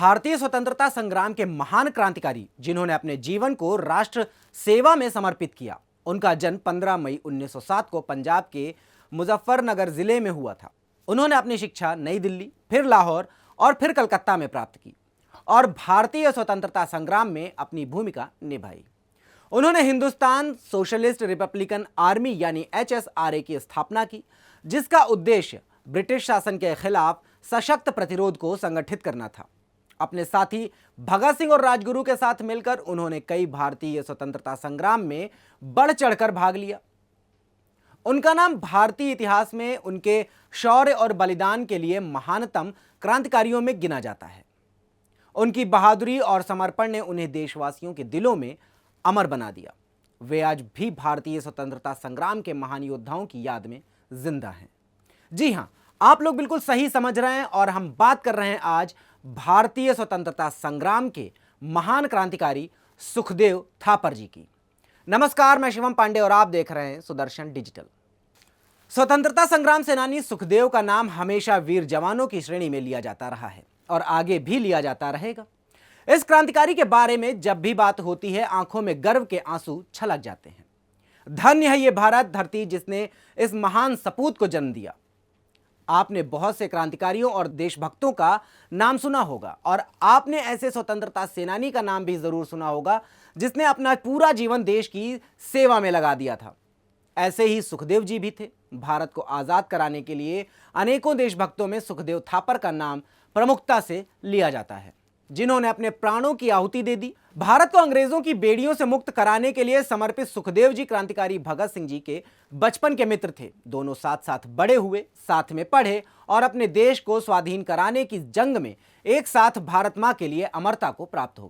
भारतीय स्वतंत्रता संग्राम के महान क्रांतिकारी जिन्होंने अपने जीवन को राष्ट्र सेवा में समर्पित किया, उनका जन्म 15 मई 1907 को पंजाब के मुजफ्फरनगर जिले में हुआ था। उन्होंने अपनी शिक्षा नई दिल्ली, फिर लाहौर और फिर कलकत्ता में प्राप्त की और भारतीय स्वतंत्रता संग्राम में अपनी भूमिका निभाई। उन्होंने हिंदुस्तान सोशलिस्ट रिपब्लिकन आर्मी यानी HSRA की स्थापना की, जिसका उद्देश्य ब्रिटिश शासन के खिलाफ सशक्त प्रतिरोध को संगठित करना था। अपने साथी भगत सिंह और राजगुरु के साथ मिलकर उन्होंने कई भारतीय स्वतंत्रता संग्राम में बढ़ चढ़कर भाग लिया। उनका नाम भारतीय इतिहास में उनके शौर्य और बलिदान के लिए महानतम क्रांतिकारियों में गिना जाता है। उनकी बहादुरी और समर्पण ने उन्हें देशवासियों के दिलों में अमर बना दिया। वे आज भी भारतीय स्वतंत्रता संग्राम के महान योद्धाओं की याद में जिंदा हैं। जी हां, आप लोग बिल्कुल सही समझ रहे हैं और हम बात कर रहे हैं आज भारतीय स्वतंत्रता संग्राम के महान क्रांतिकारी सुखदेव थापर जी की। नमस्कार, मैं शिवम पांडे और आप देख रहे हैं सुदर्शन डिजिटल। स्वतंत्रता संग्राम सेनानी सुखदेव का नाम हमेशा वीर जवानों की श्रेणी में लिया जाता रहा है और आगे भी लिया जाता रहेगा। इस क्रांतिकारी के बारे में जब भी बात होती है, आंखों में गर्व के आंसू छलक जाते हैं। धन्य है ये भारत धरती जिसने इस महान सपूत को जन्म दिया। आपने बहुत से क्रांतिकारियों और देशभक्तों का नाम सुना होगा और आपने ऐसे स्वतंत्रता सेनानी का नाम भी जरूर सुना होगा जिसने अपना पूरा जीवन देश की सेवा में लगा दिया था। ऐसे ही सुखदेव जी भी थे। भारत को आजाद कराने के लिए अनेकों देशभक्तों में सुखदेव थापर का नाम प्रमुखता से लिया जाता है, जिन्होंने अपने प्राणों की आहुति दे दी। भारत को अंग्रेजों की बेड़ियों से मुक्त कराने के लिए समर्पित सुखदेव जी क्रांतिकारी भगत सिंह जी के बचपन के मित्र थे। दोनों साथ साथ बड़े हुए, साथ में पढ़े और अपने देश को स्वाधीन कराने की जंग में एक साथ भारत मां के लिए अमरता को प्राप्त हो